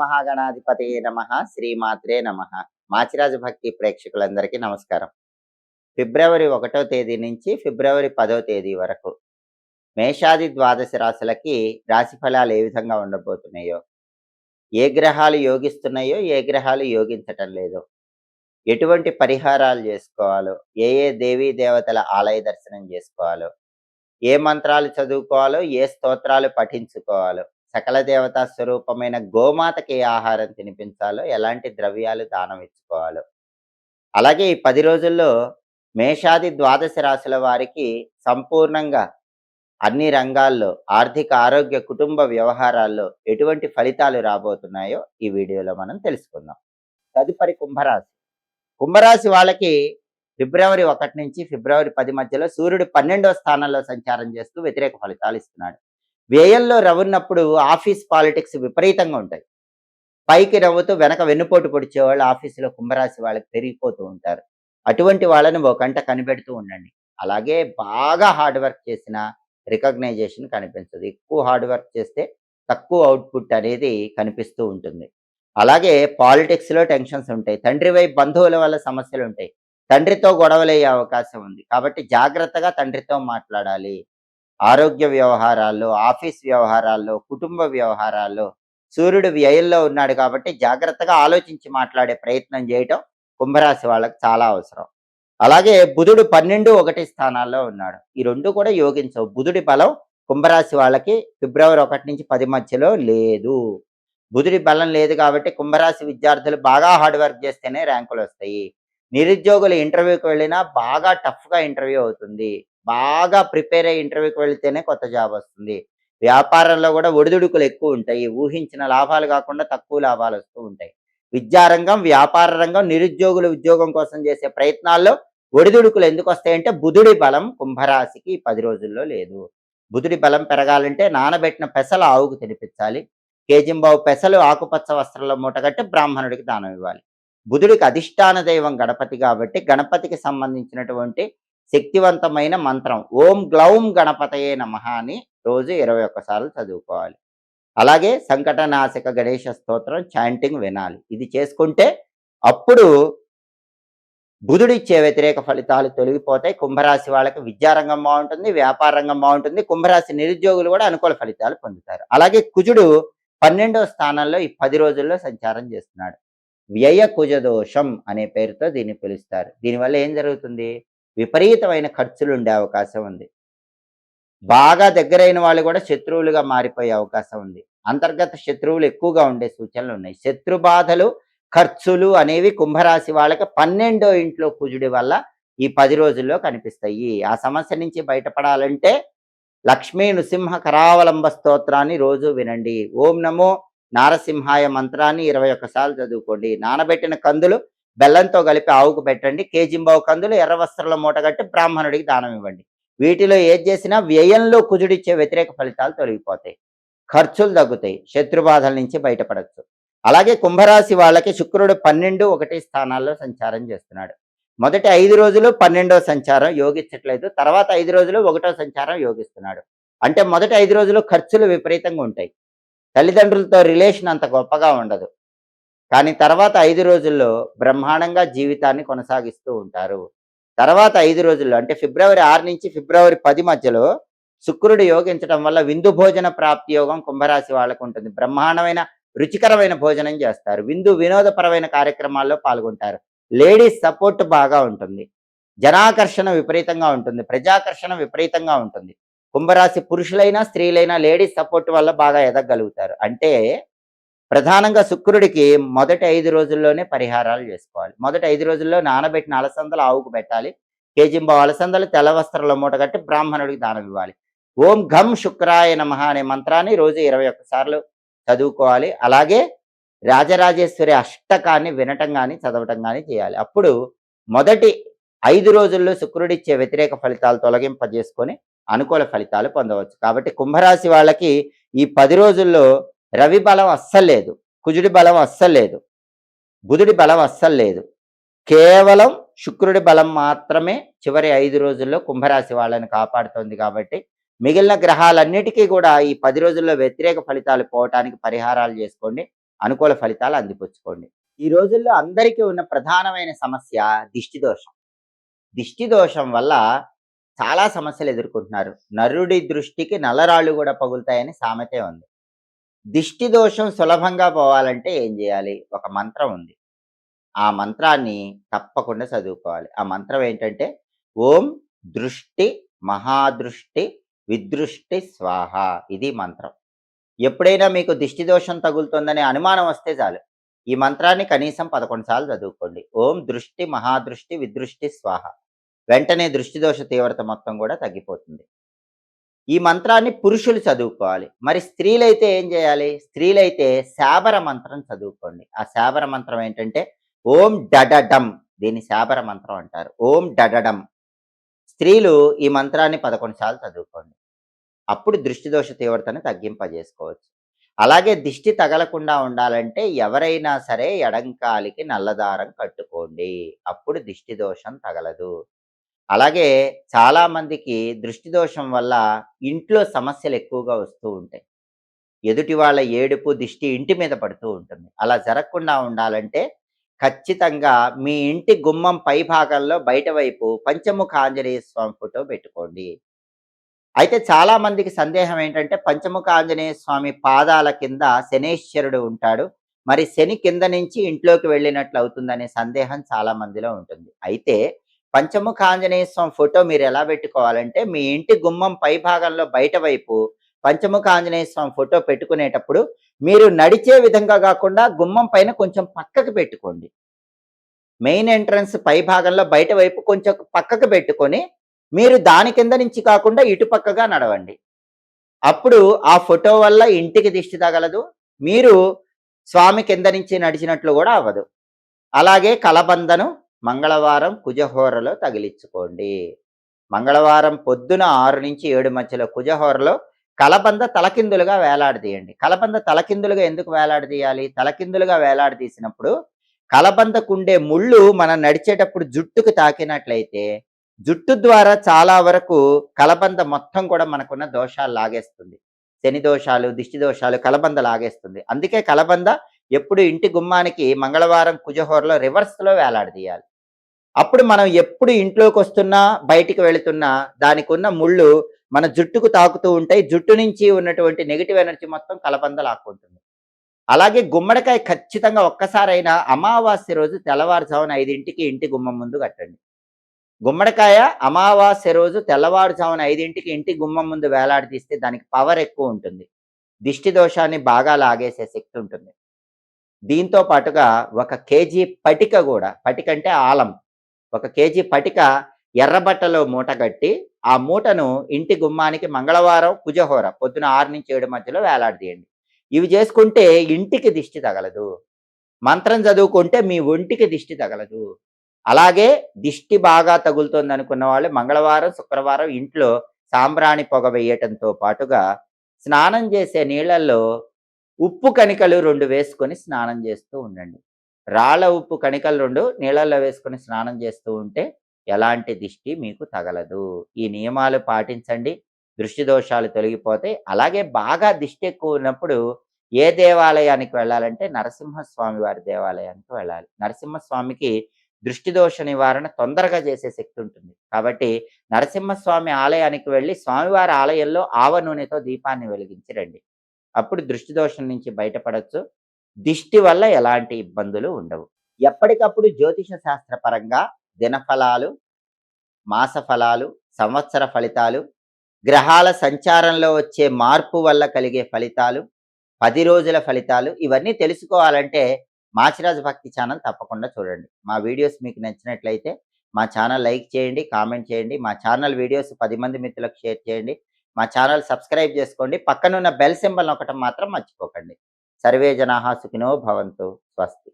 మహాగణాధిపతయే నమః. శ్రీమాత్రే నమః. మాచిరాజు భక్తి ప్రేక్షకులందరికీ నమస్కారం. ఫిబ్రవరి 1వ తేదీ నుంచి ఫిబ్రవరి 10వ తేదీ వరకు మేషాది ద్వాదశ రాశులకి రాశి ఫలాలు ఏ విధంగా ఉండబోతున్నాయో, ఏ గ్రహాలు యోగిస్తున్నాయో, ఏ గ్రహాలు యోగించటం లేదో, ఎటువంటి పరిహారాలు చేసుకోవాలో, ఏ ఏ దేవీ దేవతల ఆలయ దర్శనం చేసుకోవాలో, ఏ మంత్రాలు చదువుకోవాలో, ఏ స్తోత్రాలు పఠించుకోవాలో, సకల దేవతా స్వరూపమైన గోమాతకి ఏ ఆహారం తినిపించాలో, ఎలాంటి ద్రవ్యాలు దానం ఇచ్చుకోవాలో, అలాగే ఈ 10 రోజుల్లో మేషాది ద్వాదశ రాశుల వారికి సంపూర్ణంగా అన్ని రంగాల్లో ఆర్థిక, ఆరోగ్య, కుటుంబ వ్యవహారాల్లో ఎటువంటి ఫలితాలు రాబోతున్నాయో ఈ వీడియోలో మనం తెలుసుకుందాం. తదుపరి కుంభరాశి. కుంభరాశి వాళ్ళకి ఫిబ్రవరి 1 నుంచి ఫిబ్రవరి 10 మధ్యలో సూర్యుడు 12వ స్థానంలో సంచారం చేస్తూ వ్యతిరేక ఫలితాలు ఇస్తున్నాడు. వ్యయంలో రవ్వున్నప్పుడు ఆఫీస్ పాలిటిక్స్ విపరీతంగా ఉంటాయి. పైకి నవ్వుతూ వెనక వెన్నుపోటు పొడిచేవాళ్ళు ఆఫీసులో కుంభరాశి వాళ్ళకి పెరిగిపోతూ ఉంటారు. అటువంటి వాళ్ళని ఓ కంట కనిపెడుతూ ఉండండి. అలాగే బాగా హార్డ్ వర్క్ చేసిన రికగ్నైజేషన్ కనిపించదు. ఎక్కువ హార్డ్ వర్క్ చేస్తే తక్కువ అవుట్పుట్ అనేది కనిపిస్తూ ఉంటుంది. అలాగే పాలిటిక్స్లో టెన్షన్స్ ఉంటాయి. తండ్రి వైపు బంధువుల వల్ల సమస్యలు ఉంటాయి. తండ్రితో గొడవలయ్యే అవకాశం ఉంది. కాబట్టి జాగ్రత్తగా తండ్రితో మాట్లాడాలి. ఆరోగ్య వ్యవహారాల్లో, ఆఫీస్ వ్యవహారాల్లో, కుటుంబ వ్యవహారాల్లో సూర్యుడు వ్యయంలో ఉన్నాడు కాబట్టి జాగ్రత్తగా ఆలోచించి మాట్లాడే ప్రయత్నం చేయటం కుంభరాశి వాళ్ళకి చాలా అవసరం. అలాగే బుధుడు 12, 1 స్థానాల్లో ఉన్నాడు. ఈ రెండు కూడా యోగించవు. బుధుడి బలం కుంభరాశి వాళ్ళకి ఫిబ్రవరి 1 నుంచి 10 మధ్యలో లేదు. బుధుడి బలం లేదు కాబట్టి కుంభరాశి విద్యార్థులు బాగా హార్డ్ వర్క్ చేస్తేనే ర్యాంకులు వస్తాయి. నిరుద్యోగులు ఇంటర్వ్యూకి వెళ్ళినా బాగా టఫ్గా ఇంటర్వ్యూ అవుతుంది. బాగా ప్రిపేర్ అయ్యి ఇంటర్వ్యూకి వెళితేనే కొత్త జాబ్ వస్తుంది. వ్యాపారంలో కూడా ఒడిదుడుకులు ఎక్కువ ఉంటాయి. ఊహించిన లాభాలు కాకుండా తక్కువ లాభాలు వస్తూ ఉంటాయి. విద్యారంగం, వ్యాపార రంగం, నిరుద్యోగులు ఉద్యోగం కోసం చేసే ప్రయత్నాల్లో ఒడిదుడుకులు ఎందుకు వస్తాయంటే బుధుడి బలం కుంభరాశికి 10 రోజుల్లో లేదు. బుధుడి బలం పెరగాలంటే నానబెట్టిన పెసలు ఆవుకు తినిపించాలి. కేజింబావు పెసలు ఆకుపచ్చ వస్త్రంలో మూటగట్టి బ్రాహ్మణుడికి దానం ఇవ్వాలి. బుధుడికి అధిష్టాన దైవం గణపతి కాబట్టి గణపతికి సంబంధించినటువంటి శక్తివంతమైన మంత్రం ఓం గ్లౌం గణపతయే నమః అని రోజు 21 సార్లు చదువుకోవాలి. అలాగే సంకటనాశక గణేష స్తోత్రం చాంటింగ్ వినాలి. ఇది చేసుకుంటే అప్పుడు బుధుడిచ్చే వ్యతిరేక ఫలితాలు తొలగిపోతాయి. కుంభరాశి వాళ్ళకి విద్యారంగం బాగుంటుంది, వ్యాపార రంగం బాగుంటుంది. కుంభరాశి నిరుద్యోగులు కూడా అనుకూల ఫలితాలు పొందుతారు. అలాగే కుజుడు 12వ స్థానంలో ఈ 10 రోజుల్లో సంచారం చేస్తున్నాడు. వ్యయ కుజ దోషం అనే పేరుతో దీన్ని పిలుస్తారు. దీనివల్ల ఏం జరుగుతుంది? విపరీతమైన ఖర్చులు ఉండే అవకాశం ఉంది. బాగా దగ్గరైన వాళ్ళు కూడా శత్రువులుగా మారిపోయే అవకాశం ఉంది. అంతర్గత శత్రువులు ఎక్కువగా ఉండే సూచనలు ఉన్నాయి. శత్రు బాధలు, ఖర్చులు అనేవి కుంభరాశి వాళ్ళకి 12వ ఇంట్లో కుజుడి వల్ల ఈ 10 రోజుల్లో కనిపిస్తాయి. ఆ సమస్య నుంచి బయటపడాలంటే లక్ష్మీ నృసింహ కరావలంబ స్తోత్రాన్ని రోజు వినండి. ఓం నమో నారసింహాయ మంత్రాన్ని 21 సార్లు చదువుకోండి. నానబెట్టిన కందులు బెల్లంతో కలిపి ఆవుకు పెట్టండి. కేజింబావు కందులు ఎర్ర వస్త్రంలో మూటగట్టి బ్రాహ్మణుడికి దానం ఇవ్వండి. వీటిలో ఏది చేసినా వ్యయంలో కుజుడిచ్చే వ్యతిరేక ఫలితాలు తొలగిపోతాయి. ఖర్చులు తగ్గుతాయి. శత్రుబాధల నుంచి బయటపడచ్చు. అలాగే కుంభరాశి వాళ్ళకి శుక్రుడు 12, 1 స్థానాల్లో సంచారం చేస్తున్నాడు. మొదటి 5 రోజులు 12వ సంచారం యోగించట్లేదు. తర్వాత 5 రోజులు 1వ సంచారం యోగిస్తున్నాడు. అంటే మొదటి 5 రోజులు ఖర్చులు విపరీతంగా ఉంటాయి. తల్లిదండ్రులతో రిలేషన్ అంత గొప్పగా ఉండదు. కానీ తర్వాత 5 రోజుల్లో బ్రహ్మాండంగా జీవితాన్ని కొనసాగిస్తూ ఉంటారు. తర్వాత 5 రోజుల్లో అంటే ఫిబ్రవరి 6 నుంచి ఫిబ్రవరి 10 మధ్యలో శుక్రుడు యోగించడం వల్ల విందు భోజన ప్రాప్తి యోగం కుంభరాశి వాళ్ళకు ఉంటుంది. బ్రహ్మాండమైన రుచికరమైన భోజనం చేస్తారు. వినోదపరమైన కార్యక్రమాల్లో పాల్గొంటారు. లేడీస్ సపోర్ట్ బాగా ఉంటుంది. జనాకర్షణ విపరీతంగా ఉంటుంది. ప్రజాకర్షణ విపరీతంగా ఉంటుంది. కుంభరాశి పురుషులైనా స్త్రీలైనా లేడీస్ సపోర్ట్ వల్ల బాగా ఎదగలుగుతారు. అంటే ప్రధానంగా శుక్రుడికి మొదటి 5 రోజుల్లోనే పరిహారాలు చేసుకోవాలి. మొదటి 5 రోజుల్లో నానబెట్టిన అలసందలు ఆవుకు పెట్టాలి. కేజింబావు అలసందలు తెల్ల వస్త్రంలో మూటగట్టి బ్రాహ్మణుడికి దానం ఇవ్వాలి. ఓం ఘం శుక్రాయ నమః అనే మంత్రాన్ని రోజు 21 సార్లు చదువుకోవాలి. అలాగే రాజరాజేశ్వరి అష్టకాన్ని వినటం కానీ చదవటం కానీ చేయాలి. అప్పుడు మొదటి 5 రోజుల్లో శుక్రుడిచ్చే వ్యతిరేక ఫలితాలు తొలగింపజేసుకొని అనుకూల ఫలితాలు పొందవచ్చు. కాబట్టి కుంభరాశి వాళ్ళకి ఈ 10 రోజుల్లో రవి బలం అస్సలు లేదు. కుజుడి బలం అస్సలు లేదు. బుధుడి బలం అస్సలు లేదు. కేవలం శుక్రుడి బలం మాత్రమే చివరి 5 రోజుల్లో కుంభరాశి వాళ్ళని కాపాడుతోంది. కాబట్టి మిగిలిన గ్రహాలన్నిటికీ కూడా ఈ 10 రోజుల్లో వ్యతిరేక ఫలితాలు పోవటానికి పరిహారాలు చేసుకోండి. అనుకూల ఫలితాలు అందిపుచ్చుకోండి. ఈ రోజుల్లో అందరికీ ఉన్న ప్రధానమైన సమస్య దిష్టి దోషం. దిష్టి దోషం వల్ల చాలా సమస్యలు ఎదుర్కొంటున్నారు. నరుడి దృష్టికి నల్లరాళ్ళు కూడా పగులుతాయని సామెతే ఉంది. దిష్టి దోషం సులభంగా పోవాలంటే ఏం చేయాలి? ఒక మంత్రం ఉంది. ఆ మంత్రాన్ని తప్పకుండా చదువుకోవాలి. ఆ మంత్రం ఏంటంటే ఓం దృష్టి మహాదృష్టి విదృష్టి స్వాహ. ఇది మంత్రం. ఎప్పుడైనా మీకు దిష్టి దోషం తగులుతుందనే అనుమానం వస్తే చాలు ఈ మంత్రాన్ని కనీసం 11 సార్లు చదువుకోండి. ఓం దృష్టి మహాదృష్టి విదృష్టి స్వాహ. వెంటనే దృష్టి దోష తీవ్రత మొత్తం కూడా తగ్గిపోతుంది. ఈ మంత్రాన్ని పురుషులు చదువుకోవాలి. మరి స్త్రీలైతే ఏం చేయాలి? స్త్రీలైతే శాబర మంత్రం చదువుకోండి. ఆ శాబర మంత్రం ఏంటంటే ఓం డడడం. దీన్ని శాబర మంత్రం అంటారు. ఓం డడడం. స్త్రీలు ఈ మంత్రాన్ని 11 సార్లు చదువుకోండి. అప్పుడు దృష్టి దోష తీవ్రతను తగ్గింపజేసుకోవచ్చు. అలాగే దిష్టి తగలకుండా ఉండాలంటే ఎవరైనా సరే ఎడంకాలికి నల్లదారం కట్టుకోండి. అప్పుడు దిష్టి దోషం తగలదు. అలాగే చాలామందికి దృష్టి దోషం వల్ల ఇంట్లో సమస్యలు ఎక్కువగా వస్తూ ఉంటాయి. ఎదుటి వాళ్ళ ఏడుపు దిష్టి ఇంటి మీద పడుతూ ఉంటుంది. అలా జరగకుండా ఉండాలంటే ఖచ్చితంగా మీ ఇంటి గుమ్మం పై భాగంలో బయట వైపు పంచముఖ ఆంజనేయ స్వామి ఫోటో పెట్టుకోండి. అయితే చాలా మందికి సందేహం ఏంటంటే పంచముఖ ఆంజనేయ స్వామి పాదాల కింద శనేశ్వరుడు ఉంటాడు. మరి శని కింద నుంచి ఇంట్లోకి వెళ్ళినట్లు అవుతుందనే సందేహం చాలా మందిలో ఉంటుంది. అయితే పంచముఖ ఆంజనేయ స్వామి ఫోటో మీరు ఎలా పెట్టుకోవాలంటే మీ ఇంటి గుమ్మం పై భాగంలో బయట వైపు పంచముఖ ఆంజనేయ స్వామి ఫోటో పెట్టుకునేటప్పుడు మీరు నడిచే విధంగా కాకుండా గుమ్మం పైన కొంచెం పక్కకు పెట్టుకోండి. మెయిన్ ఎంట్రన్స్ పై భాగంలో బయట వైపు కొంచెం పక్కకు పెట్టుకొని మీరు దాని కింద నుంచి కాకుండా ఇటుపక్కగా నడవండి. అప్పుడు ఆ ఫోటో వల్ల ఇంటికి దిష్టి తగలదు. మీరు స్వామి కింద నుంచి నడిచినట్లు కూడా అవ్వదు. అలాగే కలబందను మంగళవారం కుజహోరలో తగిలించుకోండి. మంగళవారం పొద్దున 6 నుంచి 7 మధ్యలో కుజహోరలో కలబంద తలకిందులుగా వేలాడదీయండి. కలబంద తలకిందులుగా ఎందుకు వేలాడదీయాలి? తలకిందులుగా వేలాడదీసినప్పుడు కలబందకుండే ముళ్ళు మనం నడిచేటప్పుడు జుట్టుకు తాకినట్లయితే జుట్టు ద్వారా చాలా వరకు కలబంద మొత్తం కూడా మనకున్న దోషాలు లాగేస్తుంది. శని దోషాలు, దిష్టి దోషాలు కలబంద లాగేస్తుంది. అందుకే కలబంద ఎప్పుడు ఇంటి గుమ్మానికి మంగళవారం కుజహోరలో రివర్స్లో వేలాడదీయాలి. అప్పుడు మనం ఎప్పుడు ఇంట్లోకి వస్తున్నా బయటికి వెళుతున్నా దానికి ఉన్న ముళ్ళు మన జుట్టుకు తాకుతూ ఉంటాయి. జుట్టు నుంచి ఉన్నటువంటి నెగిటివ్ ఎనర్జీ మొత్తం కలబంద లాక్కుంటుంది. అలాగే గుమ్మడికాయ ఖచ్చితంగా ఒక్కసారైనా అమావాస్య రోజు తెల్లవారుజామున 5ంటికి ఇంటి గుమ్మం ముందు కట్టండి. గుమ్మడికాయ అమావాస్య రోజు తెల్లవారుజామున 5ంటికి ఇంటి గుమ్మం ముందు వేలాడదీస్తే దానికి పవర్ ఎక్కువ ఉంటుంది. దిష్టి దోషాన్ని బాగా లాగేసే శక్తి ఉంటుంది. దీంతో పాటుగా 1 కేజీ పటిక కూడా, పటిక అంటే ఆలం, 1 కేజీ పటిక ఎర్రబట్టలో మూట కట్టి ఆ మూటను ఇంటి గుమ్మానికి మంగళవారం కుజహోర పొద్దున 6 నుంచి 7 మధ్యలో వేలాడదీయండి. ఇవి చేసుకుంటే ఇంటికి దిష్టి తగలదు. మంత్రం చదువుకుంటే మీ ఒంటికి దిష్టి తగలదు. అలాగే దిష్టి బాగా తగులుతుంది అనుకున్న వాళ్ళు మంగళవారం శుక్రవారం ఇంట్లో సాంబ్రాణి పొగ వేయటంతో పాటుగా స్నానం చేసే నీళ్ళల్లో ఉప్పు కణికలు 2 వేసుకొని స్నానం చేస్తూ ఉండండి. రాళ్ళ ఉప్పు కణికలు 2 నీళ్ళల్లో వేసుకొని స్నానం చేస్తూ ఉంటే ఎలాంటి దిష్టి మీకు తగలదు. ఈ నియమాలు పాటించండి. దృష్టి దోషాలు తొలగిపోతాయి. అలాగే బాగా దిష్టి ఎక్కువ ఉన్నప్పుడు ఏ దేవాలయానికి వెళ్ళాలంటే నరసింహస్వామి వారి దేవాలయానికి వెళ్ళాలి. నరసింహస్వామికి దృష్టి దోష నివారణ తొందరగా చేసే శక్తి ఉంటుంది. కాబట్టి నరసింహస్వామి ఆలయానికి వెళ్ళి స్వామివారి ఆలయంలో ఆవ నూనెతో దీపాన్ని వెలిగించి రండి. అప్పుడు దృష్టి దోషం నుంచి బయటపడచ్చు. దిష్టి వల్ల ఎలాంటి ఇబ్బందులు ఉండవు. ఎప్పటికప్పుడు జ్యోతిష శాస్త్ర పరంగా దినఫలాలు, మాస ఫలాలు, సంవత్సర ఫలితాలు, గ్రహాల సంచారంలో వచ్చే మార్పు వల్ల కలిగే ఫలితాలు, 10 రోజుల ఫలితాలు ఇవన్నీ తెలుసుకోవాలంటే మాచిరాజు భక్తి ఛానల్ తప్పకుండా చూడండి. మా వీడియోస్ మీకు నచ్చినట్లయితే మా ఛానల్ లైక్ చేయండి, కామెంట్ చేయండి. మా ఛానల్ వీడియోస్ 10 మంది మిత్రులకు షేర్ చేయండి. మా ఛానల్ సబ్స్క్రైబ్ చేసుకోండి. పక్కనున్న బెల్ సింబల్ నొక్కటం మాత్రం మర్చిపోకండి. సర్వే జనాః సుఖినో భవంతు. స్వస్తి.